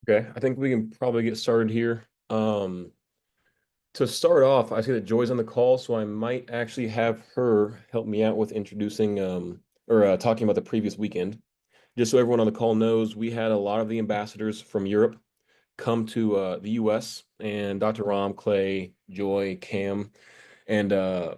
Okay, I think we can probably get started here. To start off, I see that Joy's on the call, so I might actually have her help me out with introducing or talking about the previous weekend. Just so everyone on the call knows, we had a lot of the ambassadors from Europe come to the US, and Dr. Ram, Clay, Joy, Cam, and some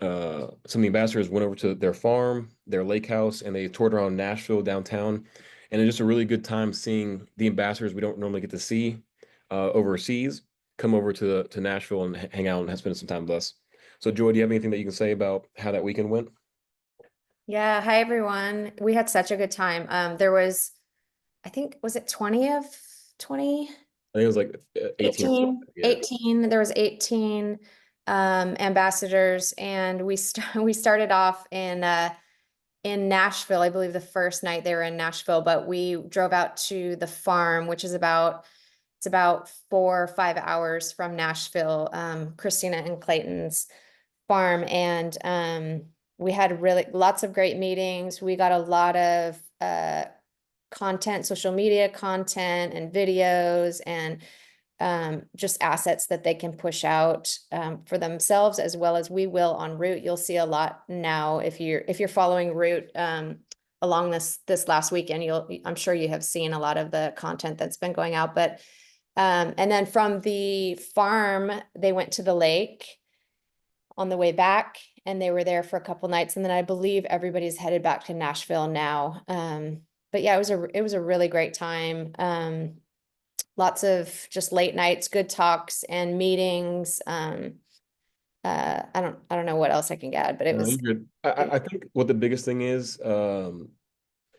of the ambassadors went over to their farm, their lake house, and they toured around Nashville downtown. And it's just a really good time seeing the ambassadors we don't normally get to see overseas come over to Nashville and hang out and spend some time with us. So, Joy, do you have anything that you can say about how that weekend went? Yeah, hi everyone. We had such a good time. There was, I think, was it 20 of 20? I think it was like 18 or 20. 18, Yeah. 18. There was 18 ambassadors, and we started off in Nashville. I believe the first night they were in Nashville, but we drove out to the farm, which is about 4 or 5 hours from Nashville, Christina and Clayton's farm. And we had really lots of great meetings. We got a lot of content, social media content and videos, and just assets that they can push out for themselves, as well as we will on Root. You'll see a lot now if you're following Root along this last weekend. I'm sure you have seen a lot of the content that's been going out. But and then from the farm, they went to the lake on the way back, and they were there for a couple nights, and then I believe everybody's headed back to Nashville now. But yeah, it was a really great time. Lots of just late nights, good talks and meetings. I don't know what else I can add, but it No, was. you're good. I think what the biggest thing is,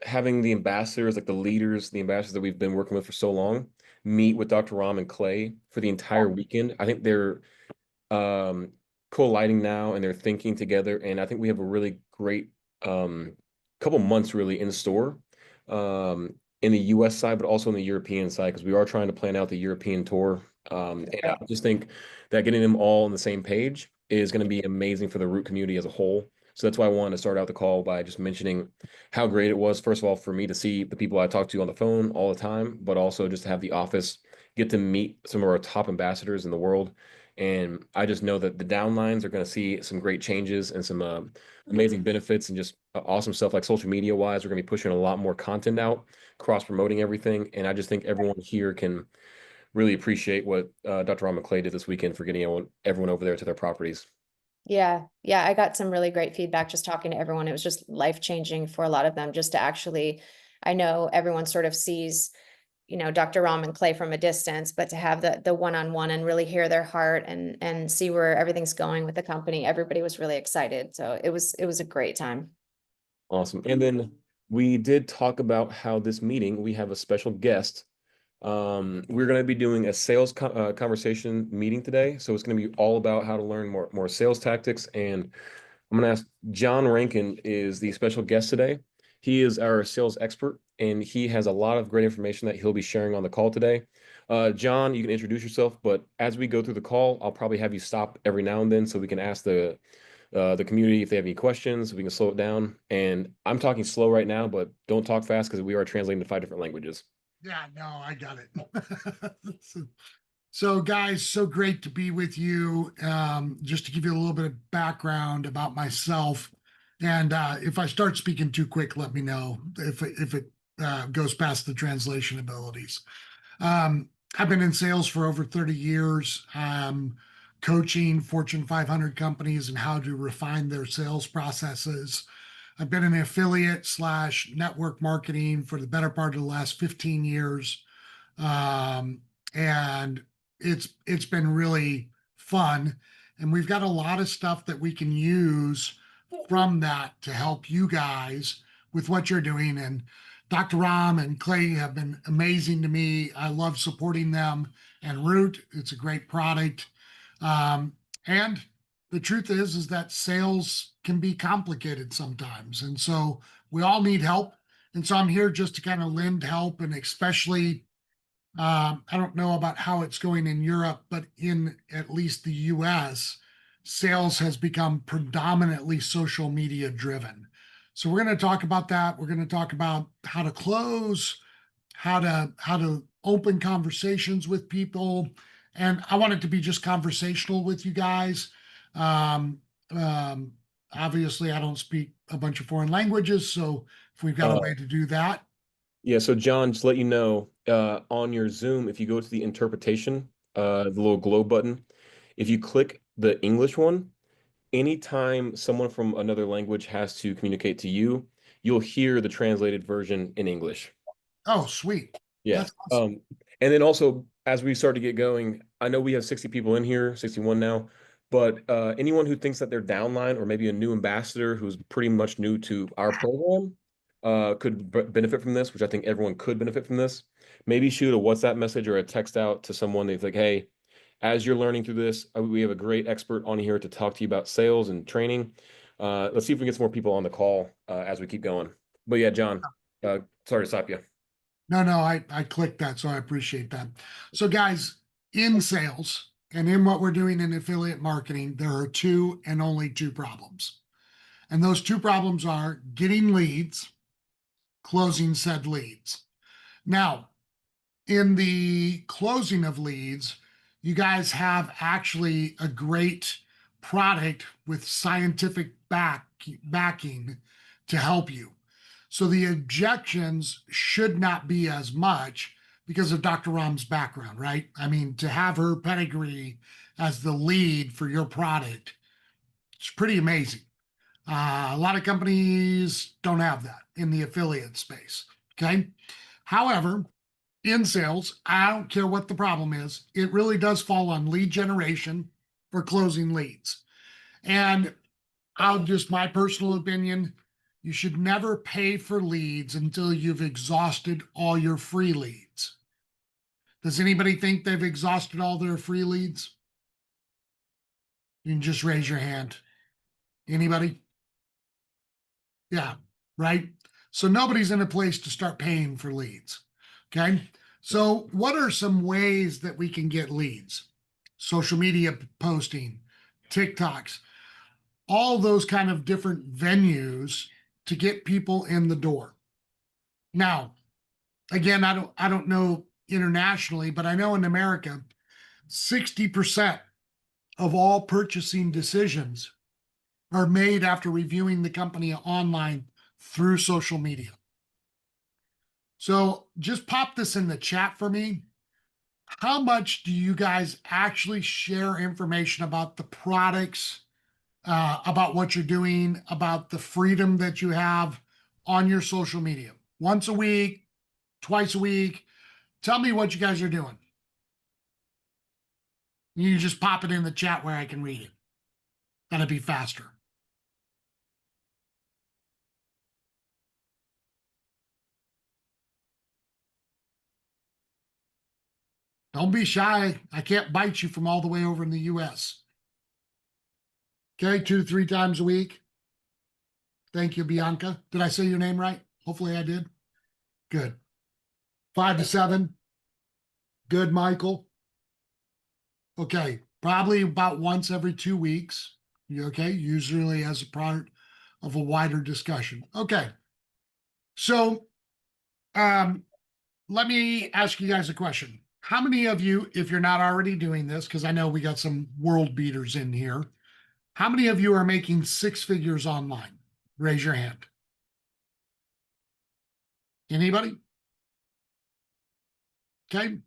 having the ambassadors, like the leaders, the ambassadors that we've been working with for so long, meet with Dr. Ram and Clay for the entire weekend. I think they're um, colliding now and they're thinking together. And I think we have a really great couple months really in store in the US side, but also in the European side, because we are trying to plan out the European tour. And I just think that getting them all on the same page is going to be amazing for the Root community as a whole. So that's why I wanted to start out the call by just mentioning how great it was, first of all, for me to see the people I talk to on the phone all the time, but also just to have the office get to meet some of our top ambassadors in the world. And I just know that the downlines are going to see some great changes and some amazing benefits and just awesome stuff like social media wise. We're going to be pushing a lot more content out, cross promoting everything. And I just think everyone here can really appreciate what Dr. Ron McClay did this weekend for getting everyone over there to their proproperties. Yeah, I got some really great feedback just talking to everyone. It was just life-changing for a lot of them, just to actually, I know everyone sort of sees, Dr. Ram and Clay from a distance, but to have the one-on-one and really hear their heart and see where everything's going with the company, everybody was really excited. So it was a great time. Awesome. And then we did talk about how this meeting, we have a special guest. We're going to be doing a sales conversation meeting today. So it's going to be all about how to learn more sales tactics. And I'm going to ask John Renken is the special guest today. He is our sales expert, and he has a lot of great information that he'll be sharing on the call today. John, you can introduce yourself, but as we go through the call, I'll probably have you stop every now and then so we can ask the community if they have any questions. We can slow it down. And I'm talking slow right now, but don't talk fast because we are translating to 5 different languages. Yeah, no, I got it. So, guys, so great to be with you. Just to give you a little bit of background about myself, and if I start speaking too quick, let me know if it goes past the translation abilities. I've been in sales for over 30 years, coaching Fortune 500 companies and how to refine their sales processes. I've been in affiliate slash network marketing for the better part of the last 15 years. And it's been really fun. And we've got a lot of stuff that we can use from that to help you guys with what you're doing. And Dr. Ram and Clay have been amazing to me. I love supporting them and Root. It's a great product. And the truth is that sales can be complicated sometimes. And so we all need help. And so I'm here just to kind of lend help, and especially, I don't know about how it's going in Europe, but in at least the US, sales has become predominantly social media driven. So we're going to talk about that. We're going to talk about how to close, how to open conversations with people. And I want it to be just conversational with you guys. Um, um, Obviously, I don't speak a bunch of foreign languages, so if we've got a Uh, way to do that. yeah, so John, just to let you know, on your Zoom, if you go to the interpretation, the little globe button, if you click the English one, anytime someone from another language has to communicate to you, you'll hear the translated version in English. Oh, sweet. Yeah. That's awesome. And then also, as we start to get going, I know we have 60 people in here, 61 now, but anyone who thinks that they're downline or maybe a new ambassador who's pretty much new to our program could benefit from this, which I think everyone could benefit from this. Maybe shoot a WhatsApp message or a text out to someone that's like, hey, as you're learning through this, we have a great expert on here to talk to you about sales and training. Let's see if we can get some more people on the call as we keep going. But yeah, John, sorry to stop you. No, no, I clicked that, so I appreciate that. So, guys, in sales and in what we're doing in affiliate marketing, there are two and only two problems. And those two problems are getting leads, closing said leads. Now, in the closing of leads, you guys have actually a great product with scientific backing to help you. So the objections should not be as much because of Dr. Ram's background, right? I mean, to have her pedigree as the lead for your product, it's pretty amazing. A lot of companies don't have that in the affiliate space. Okay. However, in sales, I don't care what the problem is, it really does fall on lead generation for closing leads. And I'll just, my personal opinion, you should never pay for leads until you've exhausted all your free leads. Does anybody think they've exhausted all their free leads? You can just raise your hand. Anybody? Yeah, right. So nobody's in a place to start paying for leads. Okay. So, what are some ways that we can get leads? Social media posting, TikToks, all those kind of different venues to get people in the door. Now, again, I don't know internationally, but I know in America, 60% of all purchasing decisions are made after reviewing the company online through social media. So just pop this in the chat for me. How much do you guys actually share information about the products, about what you're doing, about the freedom that you have on your social media? Once a week, twice a week? Tell me what you guys are doing. You just pop it in the chat where I can read it. That'd be faster. Don't be shy. I can't bite you from all the way over in the US. Okay, 2 to 3 times a week. Thank you, Bianca. Did I say your name right? Hopefully I did. Good. 5 to 7. Good, Michael. Okay, probably about once every 2 weeks. You okay? Usually as a part of a wider discussion. Okay. So let me ask you guys a question. How many of you, if you're not already doing this, because I know we got some world beaters in here, how many of you are making 6 figures online? Raise your hand. Anybody? Okay.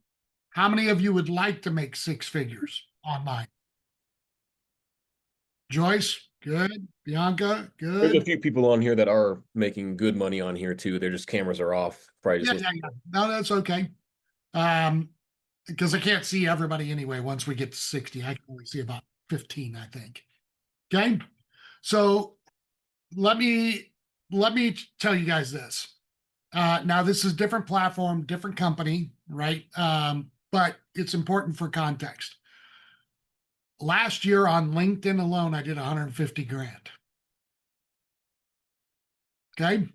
How many of you would like to make 6 figures online? Joyce, good. Bianca, There's a good. few people on here that are making good money on here too. They're just cameras are off. Probably just Yeah, yeah, yeah. No, that's okay. Because I can't see everybody anyway. Once we get to 60, I can only see about 15, I think. Okay. So let me tell you guys this. Now this is different platform, different company, right? But it's important for context. Last year on LinkedIn alone, I did 150 grand. Okay.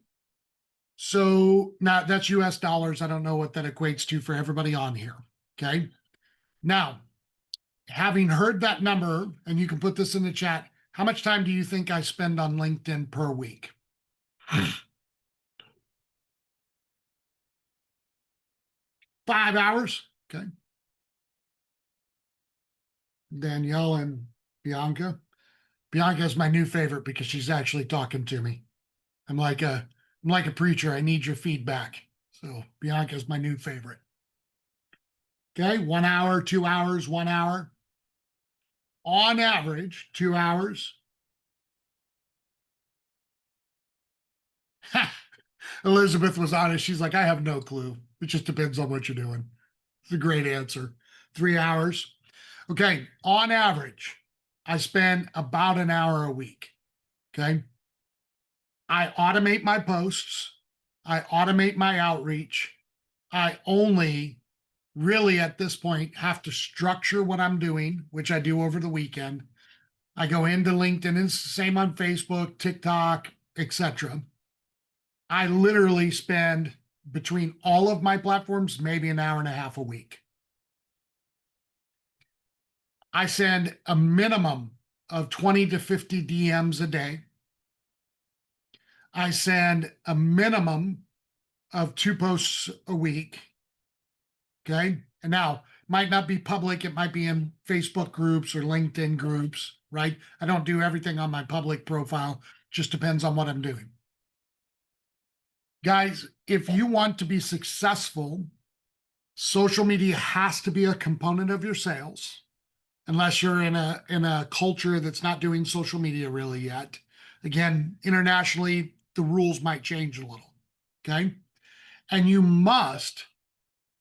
So now that's US dollars. I don't know what that equates to for everybody on here. Okay. Now, having heard that number, and you can put this in the chat, how much time do you think I spend on LinkedIn per week? 5 hours. Okay. Danielle and Bianca. Bianca is my new favorite because she's actually talking to me. I'm like a preacher. I need your feedback. So Bianca is my new favorite. Okay, 1 hour, 2 hours, 1 hour. On average, 2 hours. Elizabeth was honest. She's like, I have no clue. It just depends on what you're doing. It's a great answer. 3 hours. Okay, on average, I spend about an hour a week. Okay. I automate my posts. I automate my outreach. I only really at this point have to structure what I'm doing, which I do over the weekend. I go into LinkedIn, and it's the same on Facebook, TikTok, etc. I literally spend between all of my platforms maybe an hour and a half a week. I send a minimum of 20 to 50 DMs a day. I send a minimum of 2 posts a week. Okay. And now might not be public. It might be in Facebook groups or LinkedIn groups, right? I don't do everything on my public profile. Just depends on what I'm doing. Guys, if you want to be successful, social media has to be a component of your sales, unless you're in a culture that's not doing social media really yet. Again, internationally, the rules might change a little. Okay. And you must,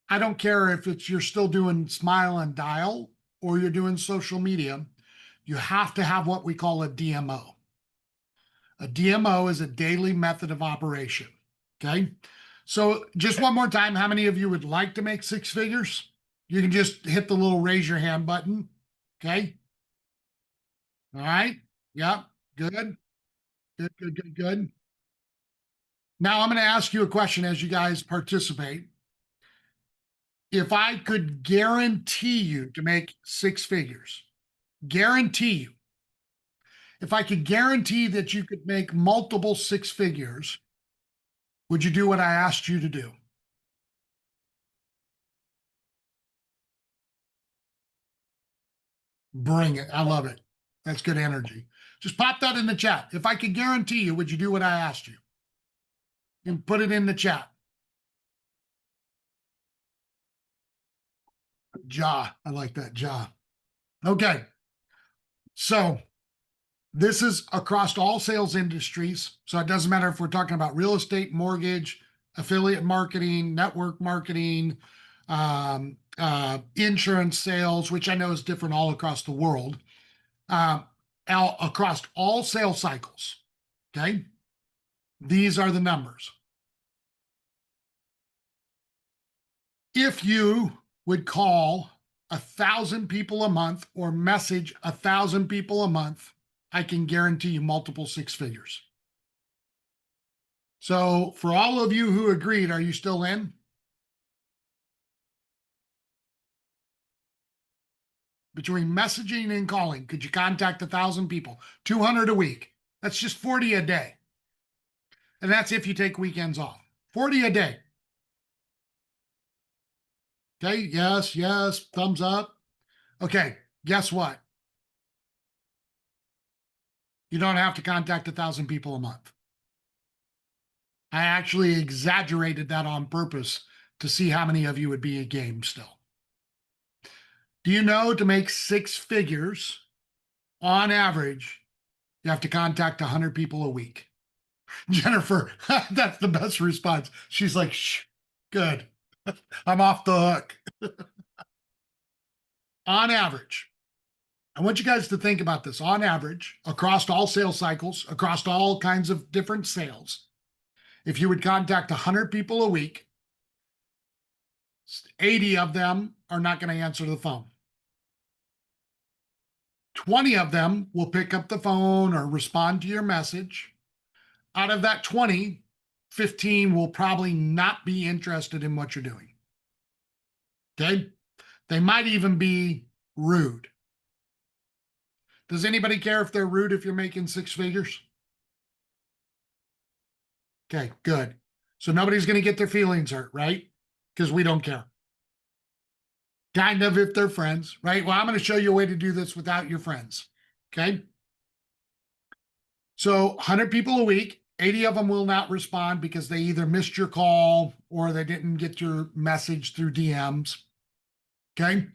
I don't care if it's you're still doing smile and dial or you're doing social media, you have to have what we call a DMO. A DMO is a daily method of operation. Okay. So just one more time, how many of you would like to make 6 figures? You can just hit the little raise your hand button. Okay. All right. Yep. Good. Good, good, good, good. Now I'm going to ask you a question as you guys participate. If I could guarantee you to make 6 figures, guarantee you, if I could guarantee that you could make multiple 6 figures, would you do what I asked you to do? Bring it. I love it. That's good energy. Just pop that in the chat. If I could guarantee you, would you do what I asked you? And put it in the chat. Ja. I like that. Ja. Okay. So this is across all sales industries. So it doesn't matter if we're talking about real estate, mortgage, affiliate marketing, network marketing, insurance sales, which I know is different all across the world, across all sales cycles. Okay. These are the numbers. If you would call 1,000 people a month or message 1,000 people a month, I can guarantee you multiple 6 figures. So for all of you who agreed, are you still in? Between messaging and calling, could you contact 1,000 people? 200 a week. That's just 40 a day. And that's if you take weekends off. 40 a day. Okay, yes, yes, thumbs up. Okay, guess what? You don't have to contact 1,000 people a month. I actually exaggerated that on purpose to see how many of you would be a game still. Do you know to make 6 figures, on average, you have to contact 100 people a week? Jennifer, that's the best response. She's like, shh, good. I'm off the hook. On average, I want you guys to think about this. On average, across all sales cycles, across all kinds of different sales, if you would contact 100 people a week, 80 of them are not going to answer the phone. 20 of them will pick up the phone or respond to your message. Out of that 20, 15 will probably not be interested in what you're doing. Okay? They might even be rude. Does anybody care if they're rude if you're making 6 figures? Okay, good. So nobody's going to get their feelings hurt, right? Because we don't care. Kind of, if they're friends, right? Well, I'm going to show you a way to do this without your friends. Okay. So 100 people a week, 80 of them will not respond because they either missed your call or they didn't get your message through DMs. Okay.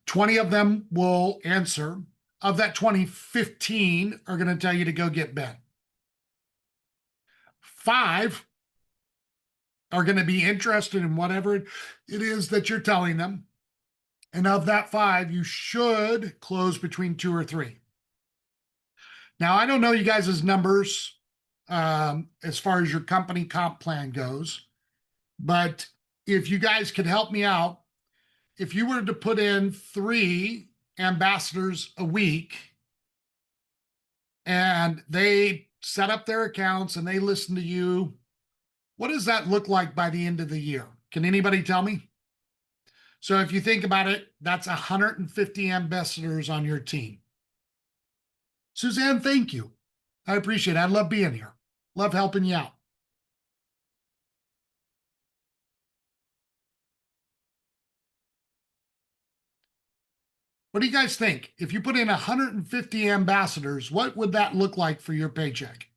20 of them will answer. Of that 20, 15 are going to tell you to go get Ben. 5 are going to be interested in whatever it is that you're telling them. And of that 5, you should close between 2 or 3. Now, I don't know you guys' numbers as far as your company comp plan goes, but if you guys could help me out, if you were to put in 3 ambassadors a week and they set up their accounts and they listen to you, what does that look like by the end of the year? Can anybody tell me? So if you think about it, that's 150 ambassadors on your team. Suzanne, thank you. I appreciate it. I love being here. Love helping you out. What do you guys think? If you put in 150 ambassadors, what would that look like for your paycheck?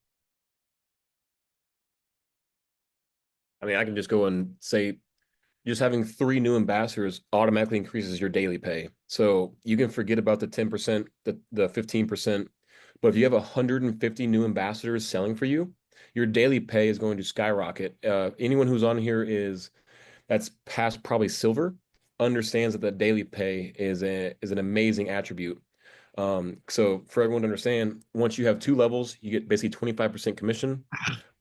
I mean, I can just go and say just having 3 new ambassadors automatically increases your daily pay. So you can forget about the 10%, the 15%. But if you have 150 new ambassadors selling for you, your daily pay is going to skyrocket. Anyone who's on here that's past probably silver understands that the daily pay is an amazing attribute. So for everyone to understand, once you have 2 levels, you get basically 25% commission.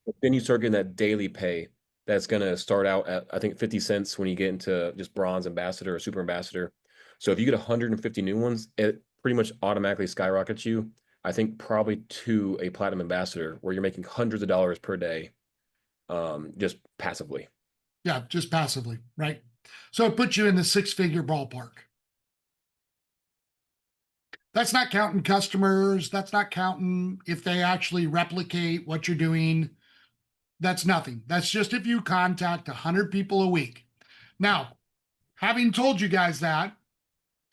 But then you start getting that daily pay that's going to start out at, I think, 50 cents when you get into just bronze ambassador or super ambassador. So if you get 150 new ones, it pretty much automatically skyrockets you, I think, probably to a platinum ambassador where you're making hundreds of dollars per day, just passively. Yeah, just passively, right? So it puts you in the 6-figure ballpark. That's not counting customers. That's not counting if they actually replicate what you're doing. That's nothing. That's just if you contact 100 people a week. Now, having told you guys that,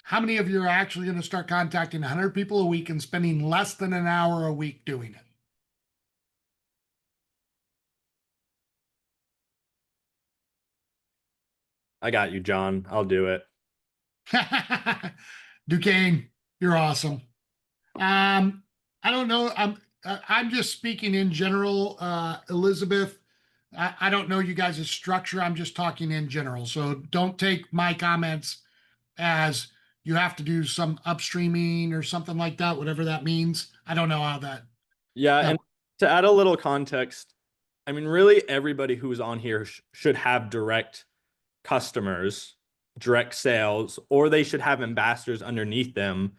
how many of you are actually going to start contacting 100 people a week and spending less than an hour a week doing it? I got you, John. I'll do it. Duquesne, you're awesome. I don't know. I'm just speaking in general. Elizabeth, I don't know you guys' structure. I'm just talking in general. So don't take my comments as you have to do some upstreaming or something like that, whatever that means. I don't know how that. Yeah, No. and to add a little context, I mean, really everybody who's on here should have direct customers, direct sales, or they should have ambassadors underneath them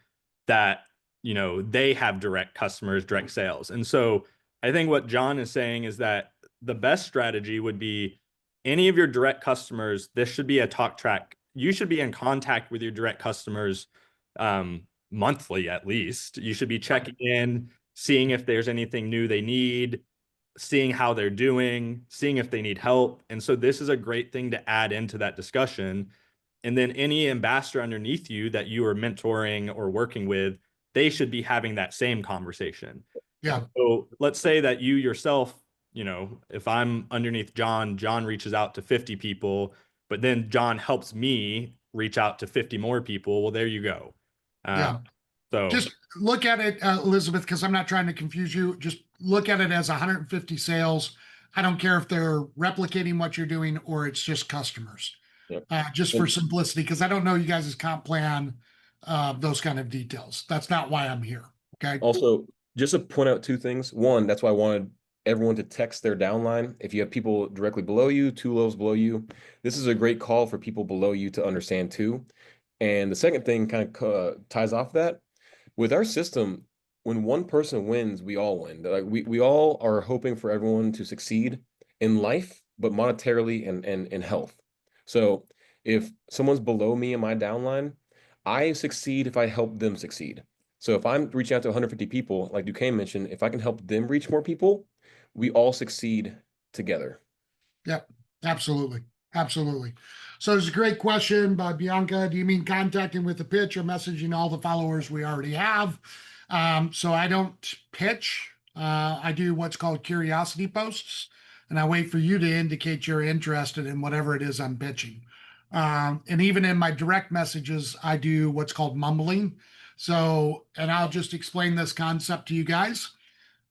that, they have direct customers, direct sales. And so I think what John is saying is that the best strategy would be any of your direct customers, this should be a talk track. You should be in contact with your direct customers monthly at least. You should be checking in, seeing if there's anything new they need, seeing how they're doing, seeing if they need help. And so this is a great thing to add into that discussion. And then any ambassador underneath you that you are mentoring or working with, they should be having that same conversation. Yeah. So let's say that you yourself, if I'm underneath John, John reaches out to 50 people, but then John helps me reach out to 50 more people. Well, there you go. Yeah. So Just look at it, Elizabeth, because I'm not trying to confuse you. Just look at it as 150 sales. I don't care if they're replicating what you're doing or it's just customers. Yep. Just for simplicity, because I don't know you guys' comp plan, those kind of details. That's not why I'm here. Okay. Also, just to point out 2 things. One, that's why I wanted everyone to text their downline. If you have people directly below you, 2 levels below you, this is a great call for people below you to understand too. And the second thing kind of ties off that. With our system, when one person wins, we all win. Like we all are hoping for everyone to succeed in life, but monetarily and in health. So if someone's below me in my downline, I succeed if I help them succeed. So if I'm reaching out to 150 people, like Duquesne mentioned, if I can help them reach more people, we all succeed together. Yep. Absolutely. Absolutely. So it's a great question by Bianca. Do you mean contacting with a pitch or messaging all the followers we already have? So I don't pitch. I do what's called curiosity posts, and I wait for you to indicate you're interested in whatever it is I'm pitching. And even in my direct messages, I do what's called mumbling. So, and I'll just explain this concept to you guys.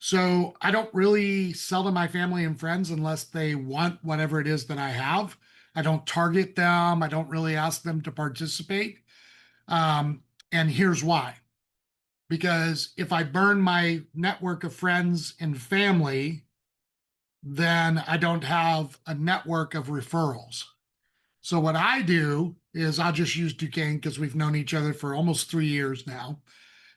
So I don't really sell to my family and friends unless they want whatever it is that I have. I don't target them. I don't really ask them to participate. And here's why. Because if I burn my network of friends and family, then I don't have a network of referrals. So what I do is I'll just use Duquesne because we've known each other for almost 3 years now.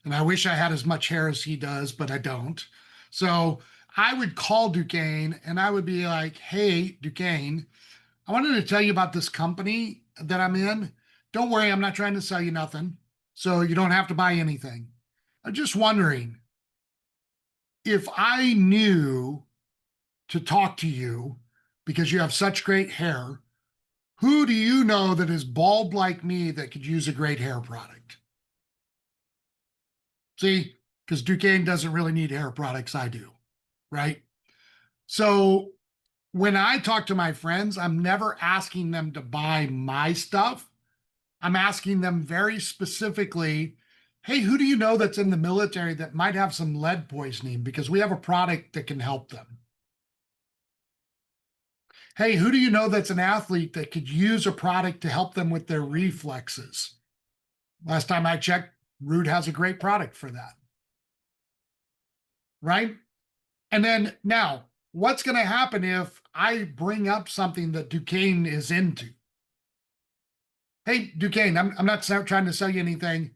And I wish I had as much hair as he does, but I don't. So I would call Duquesne and I would be like, hey, Duquesne, I wanted to tell you about this company that I'm in. Don't worry, I'm not trying to sell you nothing. So you don't have to buy anything. I'm just wondering if I knew to talk to you because you have such great hair, who do you know that is bald like me that could use a great hair product? See, because Duquesne doesn't really need hair products. I do, right? So when I talk to my friends, I'm never asking them to buy my stuff. I'm asking them very specifically, hey, who do you know that's in the military that might have some lead poisoning? Because we have a product that can help them. Hey, who do you know that's an athlete that could use a product to help them with their reflexes? Last time I checked, Root has a great product for that. Right? And then now, what's going to happen if I bring up something that Duquesne is into? Hey, Duquesne, I'm not trying to sell you anything.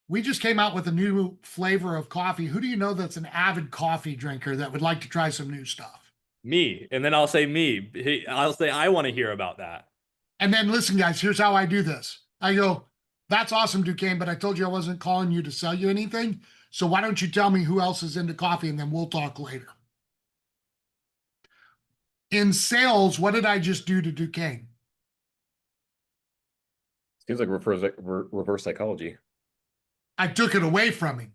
We just came out with a new flavor of coffee. Who do you know that's an avid coffee drinker that would like to try some new stuff? Me. And then I'll say me. I'll say I want to hear about that. And then listen, guys, here's how I do this. I go, that's awesome, Duquesne, but I told you I wasn't calling you to sell you anything. So why don't you tell me who else is into coffee and then we'll talk later. In sales, what did I just do to Duquesne? Seems like reverse psychology. I took it away from him.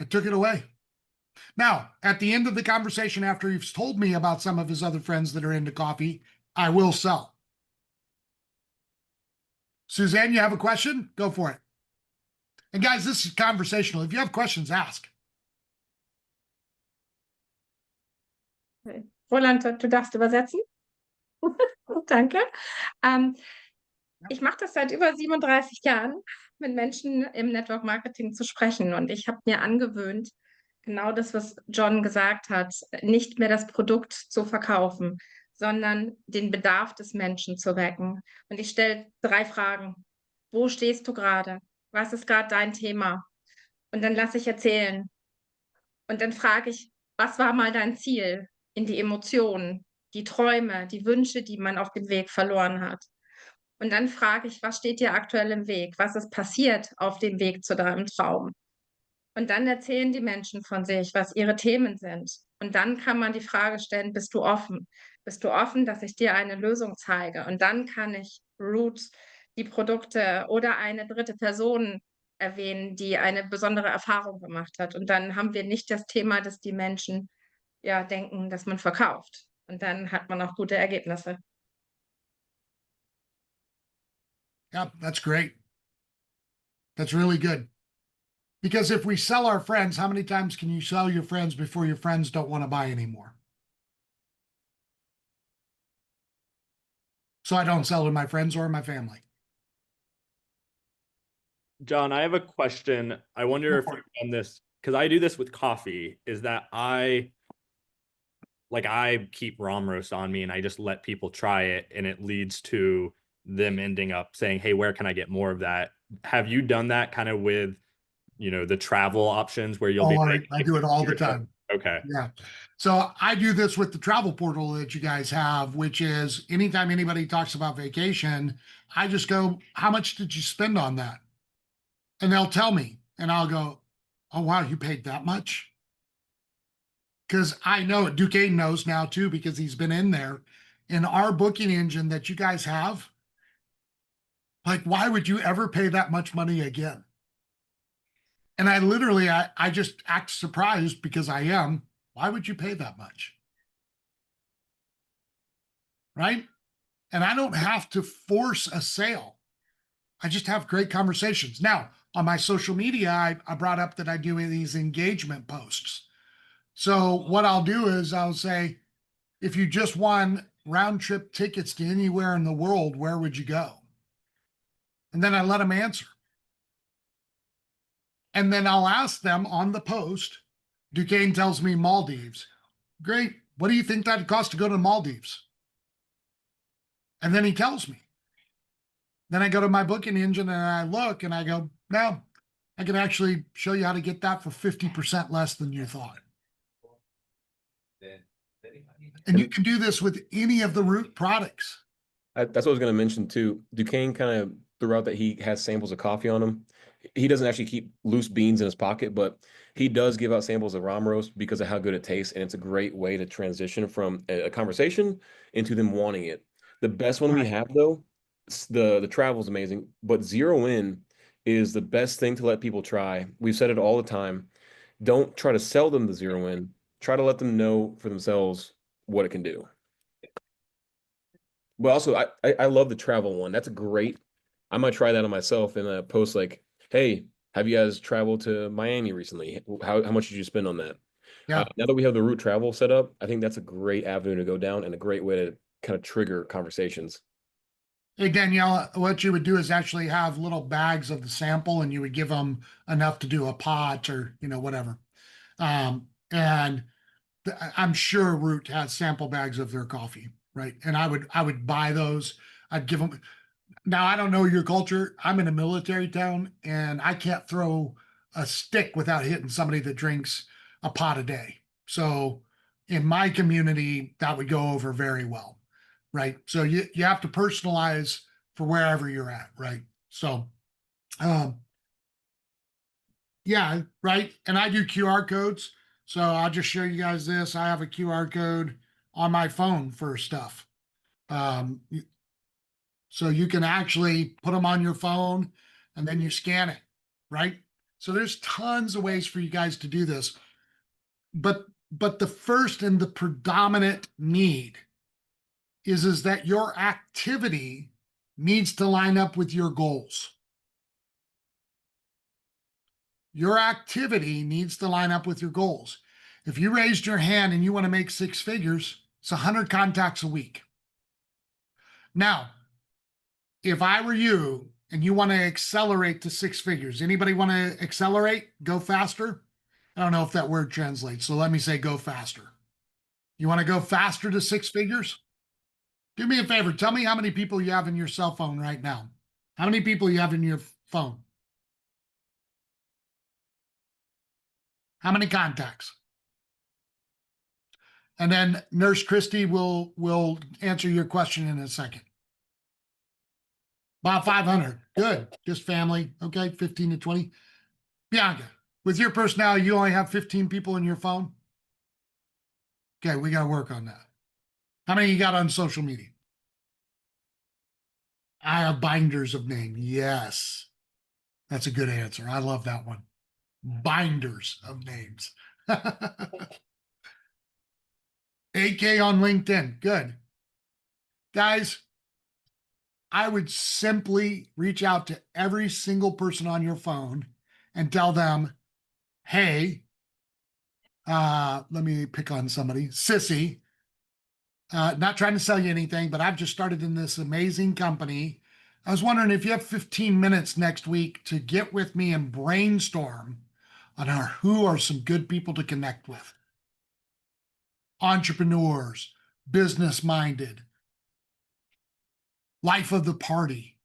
I took it away. Now, at the end of the conversation, after he's told me about some of his other friends that are into coffee, I will sell. Suzanne, you have a question? Go for it. And guys, this is conversational. If you have questions, ask. Roland, du darfst übersetzen. Danke. Ich mache das seit über 37 Jahren, mit Menschen im Network Marketing zu sprechen. Und ich habe mir angewöhnt, genau das, was John gesagt hat, nicht mehr das Produkt zu verkaufen, sondern den Bedarf des Menschen zu wecken. Und ich stelle 3 Fragen. Wo stehst du gerade? Was ist gerade dein Thema? Und dann lasse ich erzählen. Und dann frage ich, was war mal dein Ziel? In die Emotionen, die Träume, die Wünsche, die man auf dem Weg verloren hat. Und dann frage ich, was steht dir aktuell im Weg? Was ist passiert auf dem Weg zu deinem Traum? Und dann erzählen die Menschen von sich, was ihre Themen sind. Und dann kann man die Frage stellen, bist du offen? Bist du offen, dass ich dir eine Lösung zeige? Und dann kann ich Root, die Produkte oder eine dritte Person erwähnen, die eine besondere Erfahrung gemacht hat. Und dann haben wir nicht das Thema, dass die Menschen ja denken, dass man verkauft. Und dann hat man auch gute Ergebnisse. Yeah, that's great. That's really good. Because if we sell our friends, how many times can you sell your friends before your friends don't want to buy anymore? So I don't sell to my friends or my family. John, I have a question. I wonder if you've done this, because I do this with coffee, is that I keep ROM roast on me and I just let people try it, and it leads to them ending up saying, hey, where can I get more of that? Have you done that kind of with, the travel options where you'll be like, I do it all the time. Okay. Yeah. So I do this with the travel portal that you guys have, which is anytime anybody talks about vacation, I just go, how much did you spend on that? And they'll tell me, and I'll go, oh, wow, you paid that much? because I know Duquesne knows now too, because he's been in there. In our booking engine that you guys have, like, why would you ever pay that much money again? And I literally, I just act surprised because I am. Why would you pay that much? Right? And I don't have to force a sale. I just have great conversations. Now, on my social media, I brought up that I do these engagement posts. So what I'll do is I'll say, if you just won round trip tickets to anywhere in the world, where would you go? And then I let them answer. And then I'll ask them on the post. Duquesne tells me Maldives. Great. What do you think that'd cost to go to Maldives? And then he tells me. Then I go to my booking engine and I look and I go, no, I can actually show you how to get that for 50% less than you thought. And you can do this with any of the root products. That's what I was going to mention too. Duquesne kind of threw out that he has samples of coffee on him. He doesn't actually keep loose beans in his pocket, but he does give out samples of rum roast because of how good it tastes, and it's a great way to transition from a conversation into them wanting it. The best one we have though, the travel is amazing, but zero in is the best thing to let people try. We've said it all the time. Don't try to sell them the zero in. Try to let them know for themselves what it can do. But also, I love the travel one. That's a great. I might try that on myself and post like, "Hey, have you guys traveled to Miami recently? How much did you spend on that?" Yeah. Now that we have the route travel set up, I think that's a great avenue to go down and a great way to kind of trigger conversations. Hey, Danielle, what you would do is actually have little bags of the sample and you would give them enough to do a pot or, whatever. And I'm sure Root has sample bags of their coffee, right? And I would buy those. I'd give them. Now, I don't know your culture. I'm in a military town and I can't throw a stick without hitting somebody that drinks a pot a day. So in my community, that would go over very well, right? So you have to personalize for wherever you're at, right? So, um, yeah, right. And I do QR codes. So I'll just show you guys this. I have a QR code on my phone for stuff. Um, so you can actually put them on your phone and then you scan it, right? So there's tons of ways for you guys to do this. But the first and the predominant need is that your activity needs to line up with your goals. Your activity needs to line up with your goals. If you raised your hand and you want to make 6 figures, it's 100 contacts a week. Now, if I were you and you want to accelerate to 6 figures, anybody want to accelerate, go faster? I don't know if that word translates, so let me say go faster. You want to go faster to 6 figures? Do me a favor. Tell me how many people you have in your cell phone right now. How many people you have in your phone? How many contacts? And then Nurse Christy will answer your question in a second. About 500. Good. Just family. Okay. 15 to 20. Bianca, with your personality, you only have 15 people in your phone? Okay. We got to work on that. How many you got on social media? I have binders of name. Yes. That's a good answer. I love that one. Binders of names. AK on LinkedIn. Good. Guys, I would simply reach out to every single person on your phone and tell them, hey, let me pick on somebody, Sissy, not trying to sell you anything, but I've just started in this amazing company. I was wondering if you have 15 minutes next week to get with me and brainstorm on who are some good people to connect with. Entrepreneurs, business-minded, life of the party.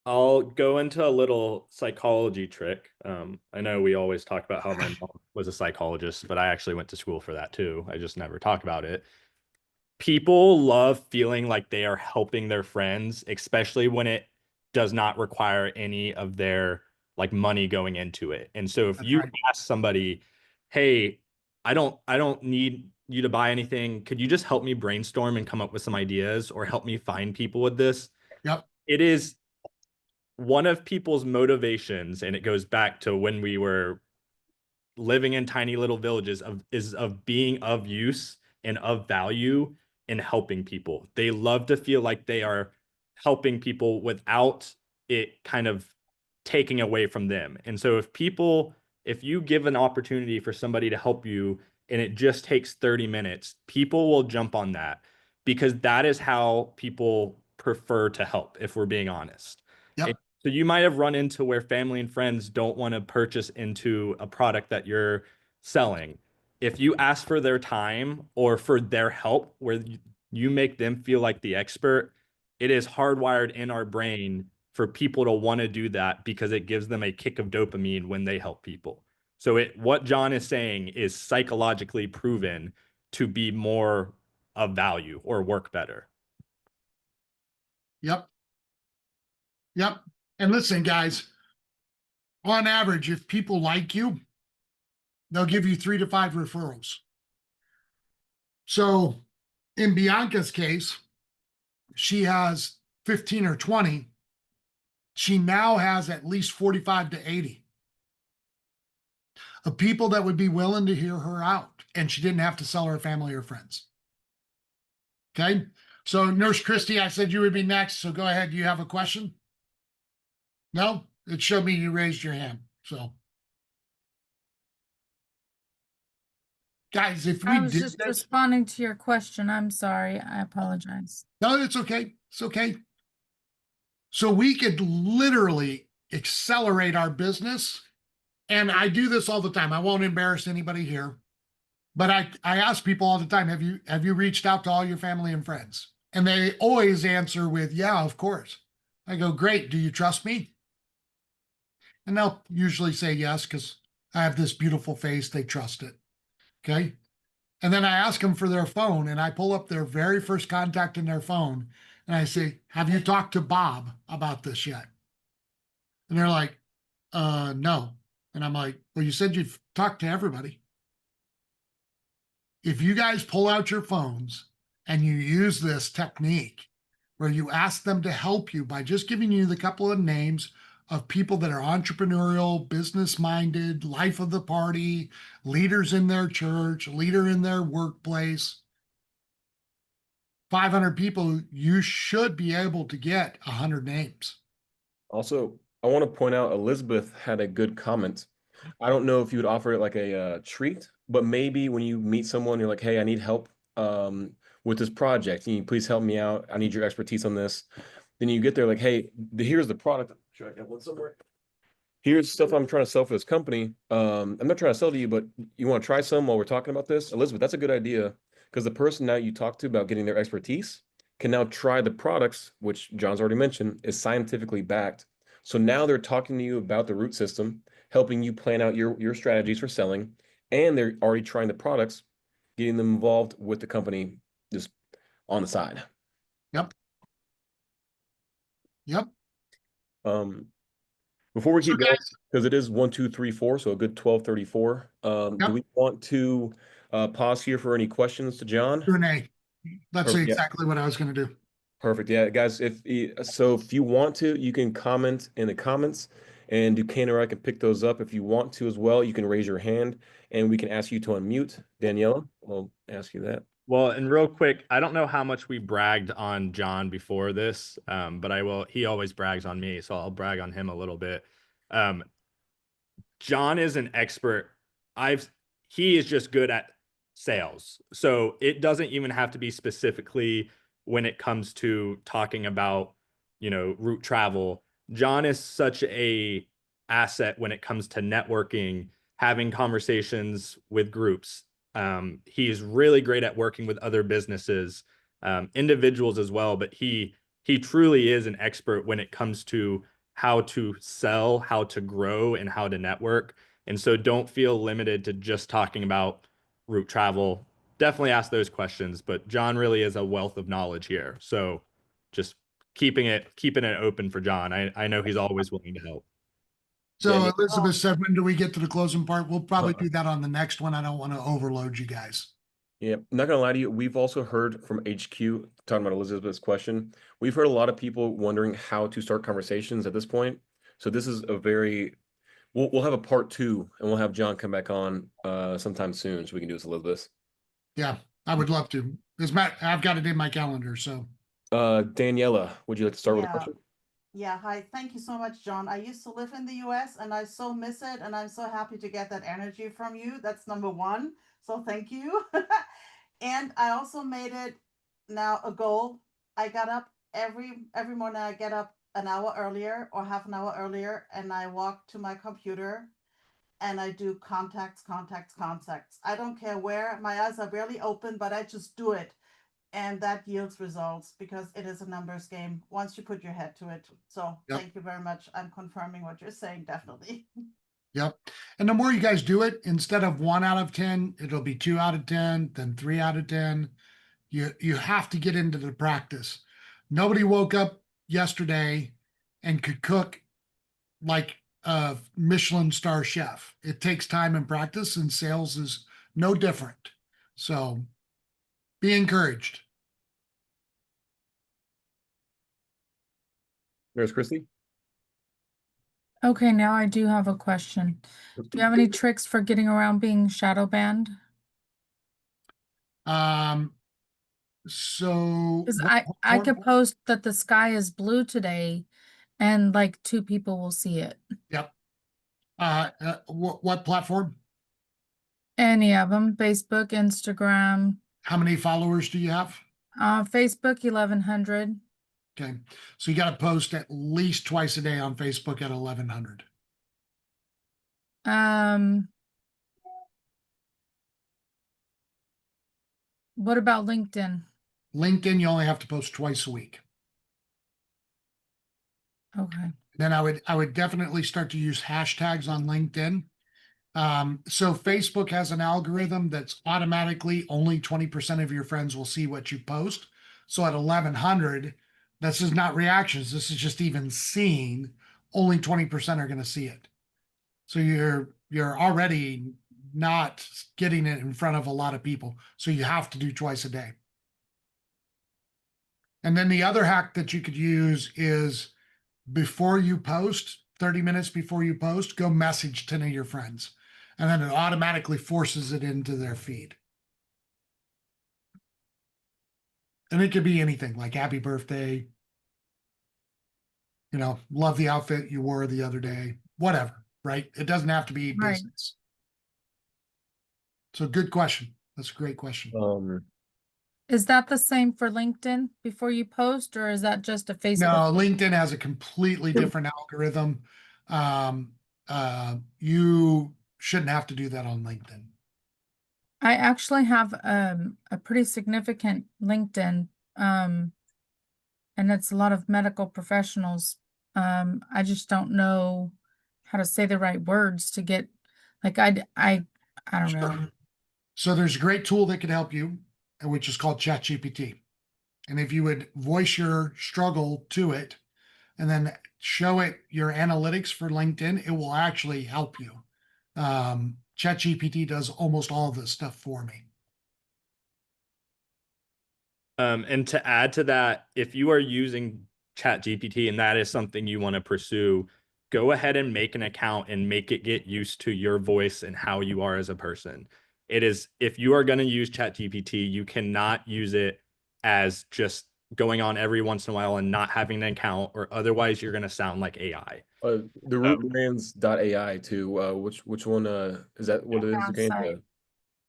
I'll go into a little psychology trick. I know we always talk about how my mom was a psychologist, but I actually went to school for that too. I just never talk about it. People love feeling like they are helping their friends, especially when it does not require any of their like money going into it. And so if That's you right. ask somebody, hey, I don't need you to buy anything. Could you just help me brainstorm and come up with some ideas or help me find people with this? Yep. It is one of people's motivations, and it goes back to when we were living in tiny little villages of being of use and of value in helping people. They love to feel like they are helping people without it kind of taking away from them. And so if you give an opportunity for somebody to help you and it just takes 30 minutes, people will jump on that because that is how people prefer to help, if we're being honest. Yep. So you might have run into where family and friends don't want to purchase into a product that you're selling. If you ask for their time or for their help, where you make them feel like the expert, it is hardwired in our brain for people to want to do that because it gives them a kick of dopamine when they help people. So what John is saying is psychologically proven to be more of value or work better. Yep. Yep. And listen, guys, on average, if people like you, they'll give you 3 to 5 referrals. So in Bianca's case, she has 15 or 20. She now has at least 45 to 80 of people that would be willing to hear her out. And she didn't have to sell her family or friends. Okay. So Nurse Christy, I said you would be next. So go ahead. Do you have a question? No, it showed me you raised your hand. So guys, if we I was did just this, responding to your question. I'm sorry. I apologize. no, it's okay. It's okay. So we could literally accelerate our business. And I do this all the time. I won't embarrass anybody here, but I ask people all the time, have you reached out to all your family and friends? And they always answer with, yeah, of course. I go, great. Do you trust me? And they'll usually say yes, because I have this beautiful face. They trust it. Okay. And then I ask them for their phone and I pull up their very first contact in their phone. And I say, have you talked to Bob about this yet? And they're like, no. And I'm like, well, you said you've talked to everybody. If you guys pull out your phones and you use this technique where you ask them to help you by just giving you the couple of names of people that are entrepreneurial, business minded, life of the party, leaders in their church, leader in their workplace, 500 people, you should be able to get 100 names. Also, I want to point out Elizabeth had a good comment. I don't know if you would offer it like a treat, but maybe when you meet someone, you're like, hey, I need help with this project. Can you please help me out? I need your expertise on this. Then you get there like, hey, here's the product. Should I get one somewhere? Here's stuff I'm trying to sell for this company. I'm not trying to sell to you, but you want to try some while we're talking about this? Elizabeth, that's a good idea because the person now you talk to about getting their expertise can now try the products, which John's already mentioned, is scientifically backed. So now they're talking to you about the root system, helping you plan out your strategies for selling, and they're already trying the products, getting them involved with the company just on the side. Yep. Yep. Before we keep So going, guys, because it is 1, 2, 3, 4, so a good 12:34. Yep. Do we want to pause here for any questions to John? Renee, that's Perfect, yeah. exactly what I was going to do. Perfect. Yeah, guys, if you want to, you can comment in the comments, and Duquesne or I can pick those up. If you want to as well, you can raise your hand, and we can ask you to unmute. Daniela, I'll ask you that. Well, and real quick, I don't know how much we bragged on John before this, but I will. He always brags on me, so I'll brag on him a little bit. John is an expert. He is just good at sales. So it doesn't even have to be specifically when it comes to talking about, route travel. John is such a asset when it comes to networking, having conversations with groups. He's really great at working with other businesses, individuals as well, but he truly is an expert when it comes to how to sell, how to grow, and how to network. And so don't feel limited to just talking about route travel. Definitely ask those questions, but John really is a wealth of knowledge here. So just keeping it open for John. I know he's always willing to help. So Daniel, Elizabeth said, when do we get to the closing part? We'll probably uh, do that on the next one. I don't want to overload you guys. yeah, not gonna lie to you, we've also heard from HQ talking about Elizabeth's question. We've heard a lot of people wondering how to start conversations at this point. So this is a very we'll have a part two and we'll have John come back on sometime soon so we can do this, Elizabeth. Yeah, I would love to. I've got it in my calendar. So Daniela, would you like to start with a Yeah. question? Yeah, hi. Thank you so much, John. I used to live in the US and I so miss it, and I'm so happy to get that energy from you. That's number one. So thank you. And I also made it now a goal. I got up every morning. I get up an hour earlier or half an hour earlier, and I walk to my computer and I do contacts, contacts, contacts. I don't care where. My eyes are barely open, but I just do it, and that yields results because it is a numbers game once you put your head to it. So Yep. thank you very much. I'm confirming what you're saying, definitely. yep. And the more you guys do it, instead of 1 out of 10, it'll be 2 out of 10, then 3 out of 10. You have to get into the practice. Nobody woke up yesterday and could cook like a Michelin star chef. It takes time and practice, and sales is no different. So be encouraged. There's Christy. Okay, now I do have a question. Do you have any tricks for getting around being shadow banned? So Because I could post that the sky is blue today and like 2 people will see it. Yep. What platform? Any of them, Facebook, Instagram, How many followers do you have? Facebook 1100. Okay. So you got to post at least twice a day on Facebook at 1100. What about LinkedIn? LinkedIn, you only have to post twice a week. Okay. Then I would definitely start to use hashtags on LinkedIn. So Facebook has an algorithm that's automatically only 20% of your friends will see what you post. So at 1100, this is not reactions. This is just even seeing. Only 20% are going to see it. So you're already not getting it in front of a lot of people. So you have to do twice a day. And then the other hack that you could use is before you post, 30 minutes before you post, go message 10 of your friends. And then it automatically forces it into their feed. And it could be anything like happy birthday, love the outfit you wore the other day, whatever, right? It doesn't have to be Right. business. So good question. That's a great question. Is that the same for LinkedIn before you post, or is that just a Facebook? No, LinkedIn has a completely different algorithm. You shouldn't have to do that on LinkedIn. I actually have a pretty significant LinkedIn, and it's a lot of medical professionals. I just don't know how to say the right words to get like I don't know. So there's a great tool that can help you, which is called ChatGPT. And if you would voice your struggle to it and then show it your analytics for LinkedIn, it will actually help you. ChatGPT does almost all of this stuff for me. And to add to that, if you are using ChatGPT and that is something you want to pursue, go ahead and make an account and make it get used to your voice and how you are as a person. It is, if you are going to use ChatGPT, you cannot use it as just going on every once in a while and not having an account, or otherwise you're going to sound like AI. The rootbrands.ai too. Which one is that what it is again?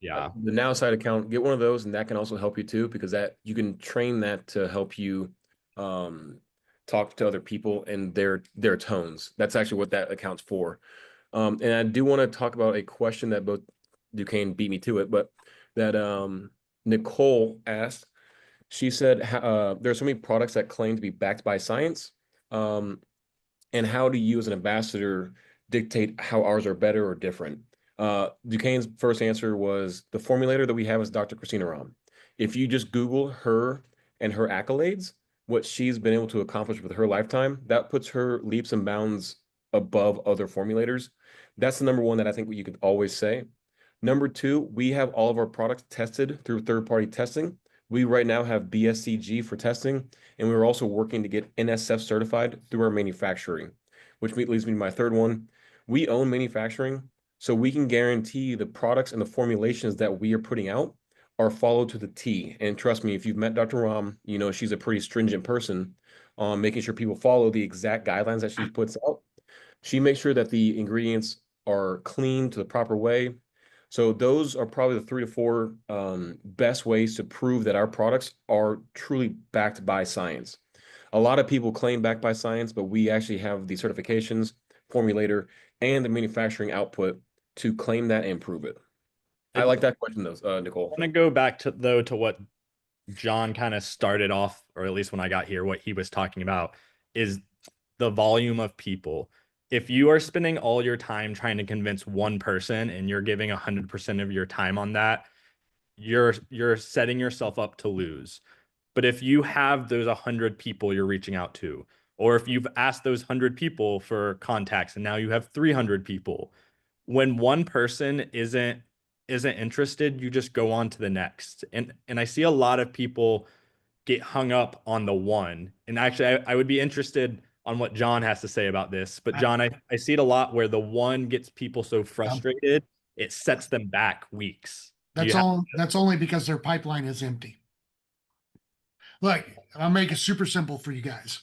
Yeah. The Now side account, get one of those, and that can also help you too, because that you can train that to help you talk to other people and their tones. That's actually what that account's for. And I do want to talk about a question that both Duquesne beat me to it, but that Nicole asked. She said there are so many products that claim to be backed by science. And how do you as an ambassador dictate how ours are better or different? Duquesne's first answer was the formulator that we have is Dr. Christina Ram. If you just Google her and her accolades, what she's been able to accomplish with her lifetime, that puts her leaps and bounds above other formulators. That's the number one that I think you could always say. Number two, we have all of our products tested through third-party testing. We right now have BSCG for testing, and we're also working to get NSF certified through our manufacturing, which leads me to my third one. We own manufacturing, so we can guarantee the products and the formulations that we are putting out are followed to the T. And trust me, if you've met Dr. Ram, you know she's a pretty stringent person on making sure people follow the exact guidelines that she puts out. She makes sure that the ingredients are clean to the proper way. So those are probably the 3 to 4 best ways to prove that our products are truly backed by science. A lot of people claim backed by science, but we actually have the certifications, formulator, and the manufacturing output to claim that and prove it. I like that question, though, Nicole. I want to go back to what John kind of started off, or at least when I got here, what he was talking about is the volume of people. If you are spending all your time trying to convince one person and you're giving 100% of your time on that, you're setting yourself up to lose. But if you have those 100 people you're reaching out to, or if you've asked those 100 people for contacts and now you have 300 people, when one person isn't interested, you just go on to the next. And I see a lot of people get hung up on the one. And actually, I would be interested on what John has to say about this. But John, I see it a lot where the one gets people so frustrated, it sets them back weeks. That's only because their pipeline is empty. Look, I'll make it super simple for you guys.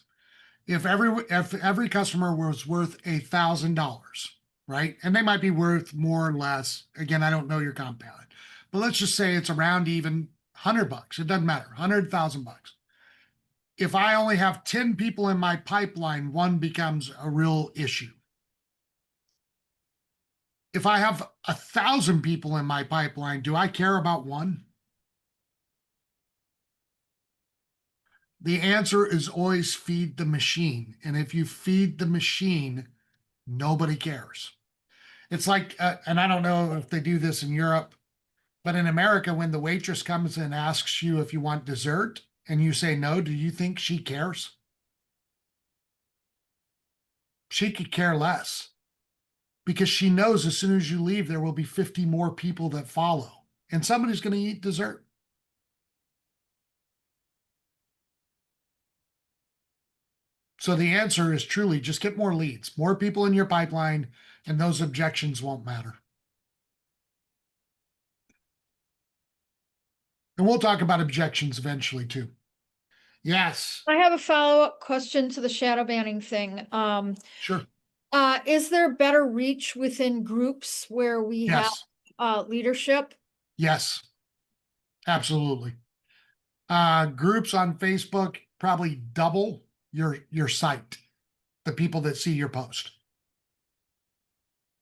If every customer was worth $1,000, right? And they might be worth more or less. Again, I don't know your compound, but let's just say it's around even $100. It doesn't matter, $100,000. If I only have 10 people in my pipeline, one becomes a real issue. If I have 1,000 people in my pipeline, do I care about one? The answer is always feed the machine. And if you feed the machine, nobody cares. It's like, and I don't know if they do this in Europe, but in America, when the waitress comes and asks you if you want dessert and you say no, do you think she cares? She could care less because she knows as soon as you leave, there will be 50 more people that follow and somebody's going to eat dessert. So the answer is truly just get more leads, more people in your pipeline, and those objections won't matter. And we'll talk about objections eventually too. Yes. I have a follow-up question to the shadow banning thing. Sure. Is there better reach within groups where we Yes. have leadership? Yes. Absolutely. Groups on Facebook probably double your site, the people that see your post.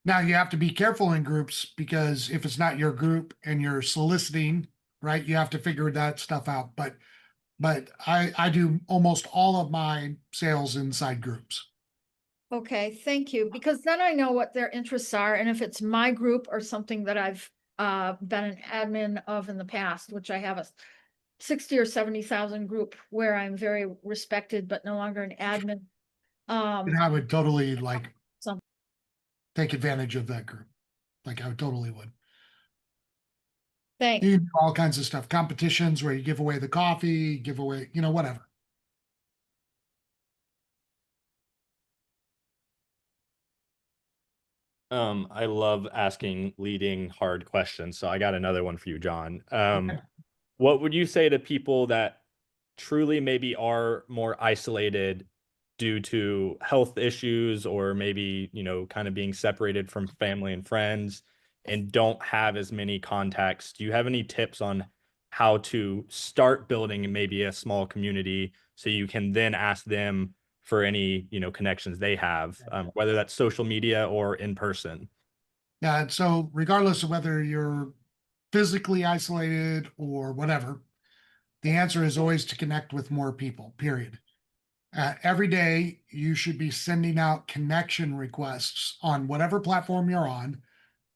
Now you have to be careful in groups because if it's not your group and you're soliciting, right, you have to figure that stuff out. But I do almost all of my sales inside groups. Okay, thank you. Because then I know what their interests are, and if it's my group or something that I've been an admin of in the past, which I have a 60 or 70,000 group where I'm very respected but no longer an admin. And I would totally Some- take advantage of that group. Like I totally would. Thanks. You can do all kinds of stuff, competitions where you give away the coffee, give away, whatever. I love asking leading hard questions. So I got another one for you, John. What would you say to people that truly maybe are more isolated due to health issues or maybe, kind of being separated from family and friends and don't have as many contacts? Do you have any tips on how to start building maybe a small community so you can then ask them for any, connections they have, whether that's social media or in person? Yeah. And so regardless of whether you're physically isolated or whatever, the answer is always to connect with more people, period. Every day, you should be sending out connection requests on whatever platform you're on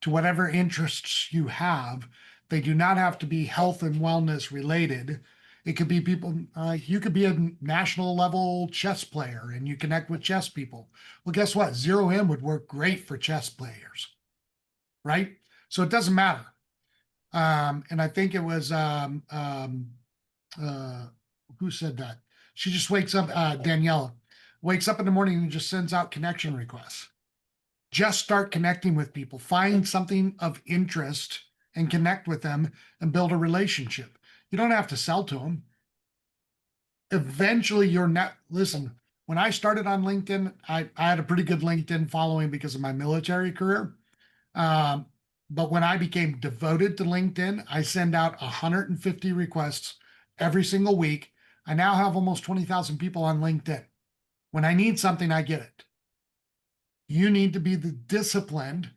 to whatever interests you have. They do not have to be health and wellness related. It could be people, you could be a national level chess player and you connect with chess people. Well, guess what? Zero In would work great for chess players, right? So it doesn't matter. And I think it was uh, who said that? She just wakes up, Daniela, wakes up in the morning and just sends out connection requests. Just start connecting with people. Find something of interest and connect with them and build a relationship. You don't have to sell to them. Eventually, you're not. Listen, when I started on LinkedIn, I had a pretty good LinkedIn following because of my military career. Um, but when I became devoted to LinkedIn, I send out 150 requests every single week. I now have almost 20,000 people on LinkedIn. When I need something, I get it. You need to be the disciplined.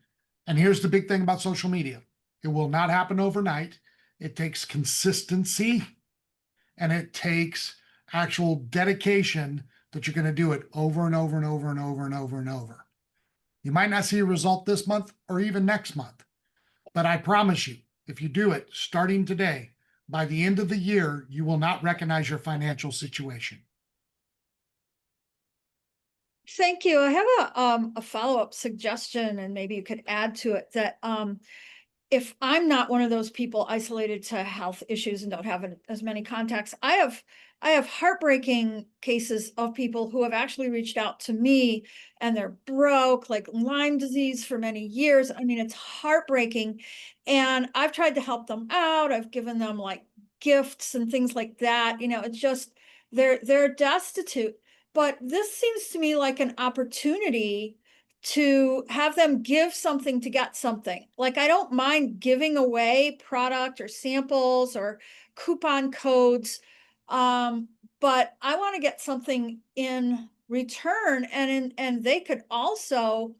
And here's the big thing about social media. It will not happen overnight. It takes consistency and it takes actual dedication that you're going to do it over and over and over and over and over and over. You might not see a result this month or even next month, but I promise you, if you do it starting today, by the end of the year, you will not recognize your financial situation. Thank you. I have a follow-up suggestion, and maybe you could add to it that if I'm not one of those people isolated to health issues and don't have as many contacts, I have heartbreaking cases of people who have actually reached out to me and they're broke, like Lyme disease for many years. I mean, it's heartbreaking. And I've tried to help them out. I've given them like gifts and things like that. You know, it's just they're destitute. But this seems to me like an opportunity to have them give something to get something. Like, I don't mind giving away product or samples or coupon codes, but I want to get something in return. And they could also,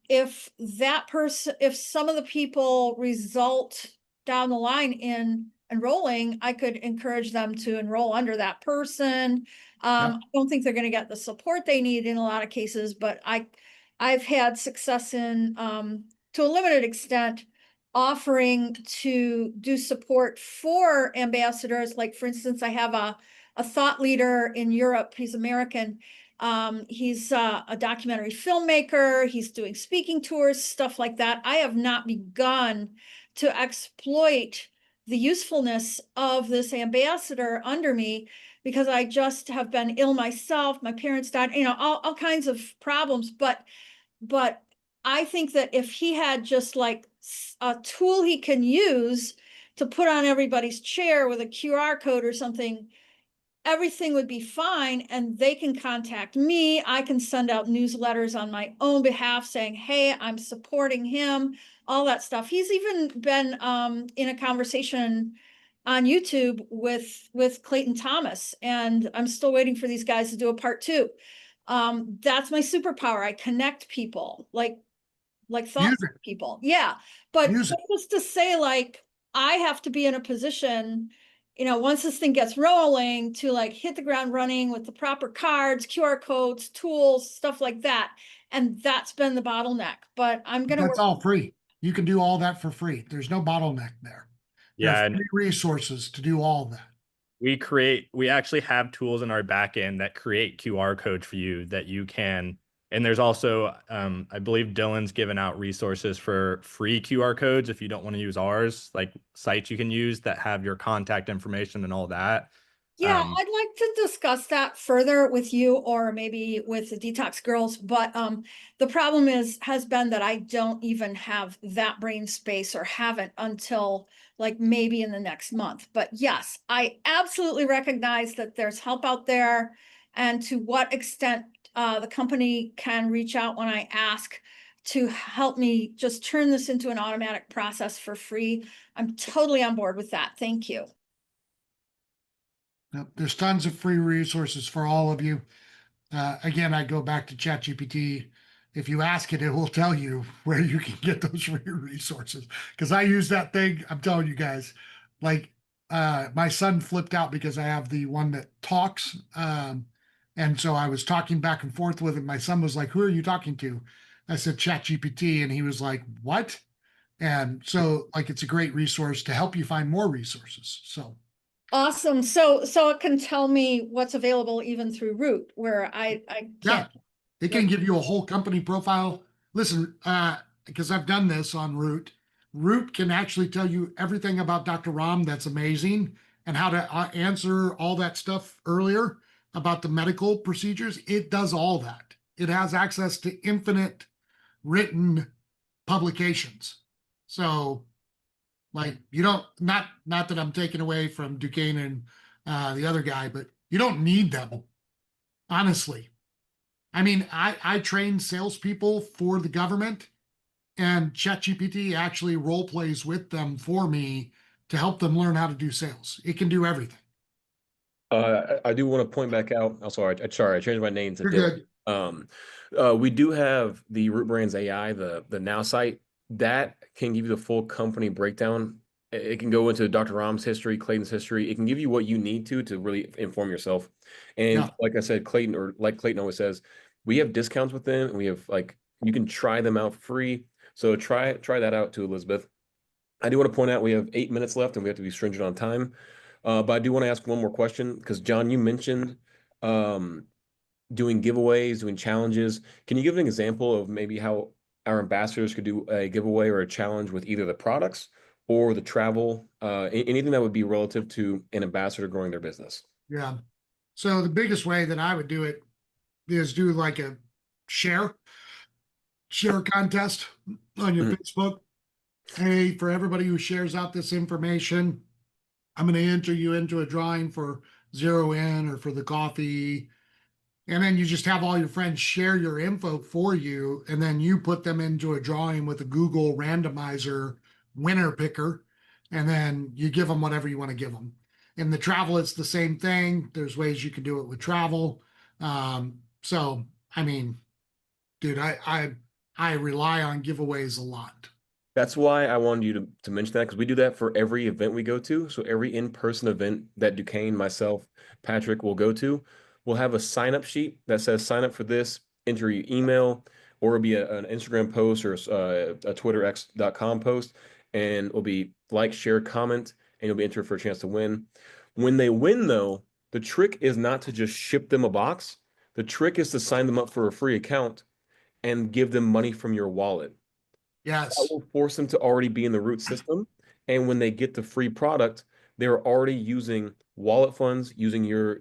if that person, if some of the people result down the line in enrolling, I could encourage them to enroll under that person. I don't think they're going to get the support they need in a lot of cases, but I've had success in, to a limited extent, offering to do support for ambassadors. Like, for instance, I have a thought leader in Europe. He's American. He's a documentary filmmaker. He's doing speaking tours, stuff like that. I have not begun to exploit the usefulness of this ambassador under me, because I just have been ill myself. My parents died, you know, all kinds of problems. But I think that if he had just like a tool he can use to put on everybody's chair with a QR code or something, everything would be fine. And they can contact me. I can send out newsletters on my own behalf saying, hey, I'm supporting him, all that stuff. He's even been in a conversation on YouTube with Clayton Thomas, and I'm still waiting for these guys to do a part 2. That's my superpower. I connect people, like thoughtful people. Yeah. But just to say, like, I have to be in a position, you know, once this thing gets rolling, to like hit the ground running with the proper cards, QR codes, tools, stuff like that. And that's been the bottleneck. But I'm going to That's all free. You can do all that for free. There's no bottleneck there. There Yeah, are and free resources to do all that. we actually have tools in our back end that create QR codes for you that you can. And there's also, I believe Dylan's given out resources for free QR codes if you don't want to use ours, like sites you can use that have your contact information and all that. Yeah, I'd like to discuss that further with you, or maybe with the Detox Girls. But the problem has been that I don't even have that brain space, or haven't until like maybe in the next month. But yes, I absolutely recognize that there's help out there, and to what extent the company can reach out when I ask to help me just turn this into an automatic process for free. I'm totally on board with that. Thank you. Yep, there's tons of free resources for all of you. Again, I go back to ChatGPT. If you ask it, it will tell you where you can get those free resources. Because I use that thing, I'm telling you guys, like my son flipped out because I have the one that talks. And so I was talking back and forth with him. My son was like, "Who are you talking to?" I said, "ChatGPT." And he was like, "What?" And so, like, it's a great resource to help you find more resources. So Awesome. So it can tell me what's available even through Root, where I Yeah, can't. it can give you a whole company profile. Listen, because I've done this on Root. Root can actually tell you everything about Dr. Ram that's amazing, and how to answer all that stuff earlier about the medical procedures. It does all that. It has access to infinite written publications. So, like, you don't, not that I'm taking away from Duquesne and the other guy, but you don't need them, honestly. I mean, I train salespeople for the government, and ChatGPT actually role plays with them for me to help them learn how to do sales. It can do everything. I do want to point back out. I'm sorry, I changed my name to You're Dylan. good. We do have the Root Brands AI, the Now site that can give you the full company breakdown. It can go into Dr. Ram's history, Clayton's history. It can give you what you need to really inform yourself. And Yeah. like I said, Clayton, or like Clayton always says, we have discounts with them, and we have like you can try them out free. So try that out too, Elizabeth. I do want to point out we have 8 minutes left, and we have to be stringent on time. But I do want to ask one more question because John, you mentioned um, doing giveaways, doing challenges. Can you give an example of maybe how our ambassadors could do a giveaway or a challenge with either the products or the travel, anything that would be relative to an ambassador growing their business? Yeah. So the biggest way that I would do it is do like a share contest on your Mhm. Facebook. Hey, for everybody who shares out this information, I'm going to enter you into a drawing for 0 in or for the coffee. And then you just have all your friends share your info for you. And then you put them into a drawing with a Google randomizer winner picker. And then you give them whatever you want to give them. In the travel, it's the same thing. There's ways you can do it with travel. So, I mean, dude, I rely on giveaways a lot. That's why I wanted you to mention that because we do that for every event we go to. So every in-person event that Duquesne, myself, Patrick will go to, we'll have a sign-up sheet that says sign up for this, enter your email, or it'll be an Instagram post or a Twitter X.com post, and it'll be like, share, comment, and you'll be entered for a chance to win. When they win, though, the trick is not to just ship them a box. The trick is to sign them up for a free account and give them money from your wallet. That Yes. will force them to already be in the root system. And when they get the free product, they're already using wallet funds, using your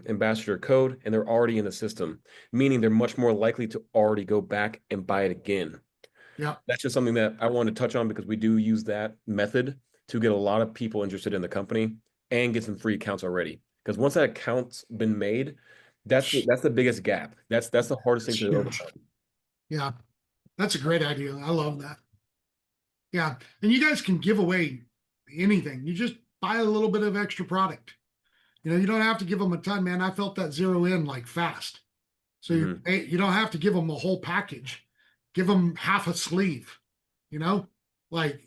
ambassador code, and they're already in the system, meaning they're much more likely to already go back and buy it again. Yeah. That's just something that I want to touch on because we do use that method to get a lot of people interested in the company and get some free accounts already. Because once that account's been made, that's the biggest gap. That's the hardest thing It's to huge. overcome. Yeah. That's a great idea. I love that. Yeah. And you guys can give away anything. You just buy a little bit of extra product. You don't have to give them a ton, man. I felt that 0 in like fast. So Mhm. you don't have to give them a whole package. Give them half a sleeve, you know, like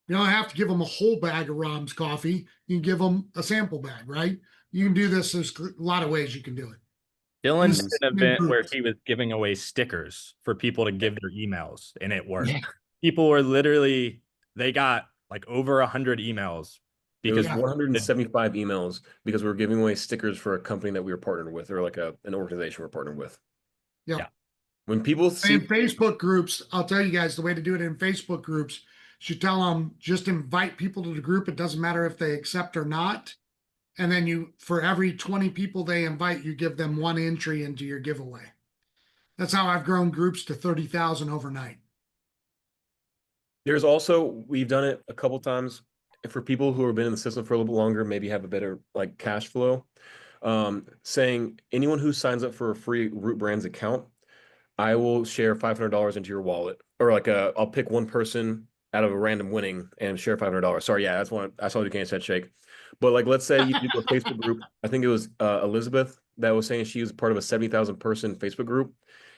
you don't have to give them a whole bag of Rom's coffee. You can give them a sample bag, right? You can do this. There's a lot of ways you can do it. Dylan And did this an event where he was giving away stickers for people to give their emails, and it worked. Yeah. People were literally, they got like over 100 emails It was because 175 emails because we were giving away stickers for a company that we were partnered with, or like an organization we're partnered with. yeah. Yeah. When people see, In Facebook groups, I'll tell you guys the way to do it in Facebook groups. You tell them just invite people to the group. It doesn't matter if they accept or not. And then for every 20 people they invite, you give them one entry into your giveaway. That's how I've grown groups to 30,000 overnight. there's also we've done it a couple times for people who have been in the system for a little bit longer, maybe have a better like cash flow. Saying anyone who signs up for a free Root Brands account, I will share $500 into your wallet, or like I'll pick one person out of a random winning and share $500. Sorry, yeah, that's all you can said shake. But like, let's say you do a Facebook group. I think it was Elizabeth that was saying she was part of a 70,000 person Facebook group.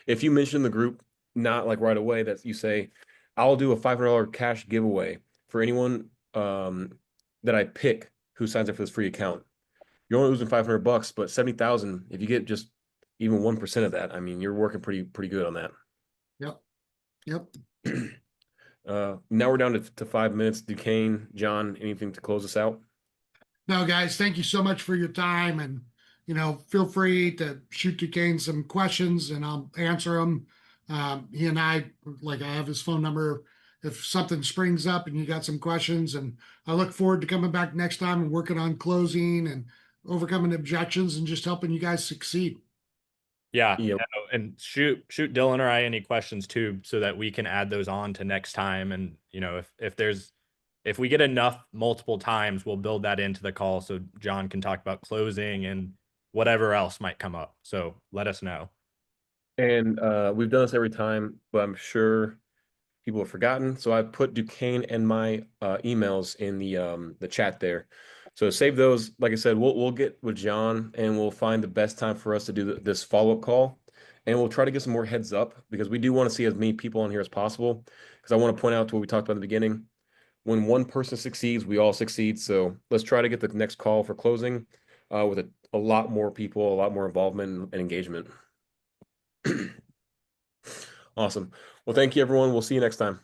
If you mention the group, not like right away, that you say, I'll do a $500 cash giveaway for anyone that I pick who signs up for this free account. You're only losing $500, but 70,000, if you get just even 1% of that, I mean, you're working pretty good on that. Yep. Yep. Now we're down to 5 minutes. Duquesne, John, anything to close us out? No, guys, thank you so much for your time, and feel free to shoot Duquesne some questions, and I'll answer them. He and I have his phone number if something springs up and you got some questions. And I look forward to coming back next time and working on closing and overcoming objections and just helping you guys succeed. Yeah, Yep. no, and shoot Dylan or I any questions too, so that we can add those on to next time. And if we get enough multiple times, we'll build that into the call so John can talk about closing and whatever else might come up. So let us know. And we've done this every time, but I'm sure people have forgotten. So I put Duquesne and my emails in the chat there. So save those. Like I said, we'll get with John and we'll find the best time for us to do this follow-up call. And we'll try to get some more heads up because we do want to see as many people on here as possible. Because I want to point out to what we talked about in the beginning. When one person succeeds, we all succeed. So let's try to get the next call for closing with a lot more people, a lot more involvement and engagement. Awesome. Well, thank you, everyone. We'll see you next time.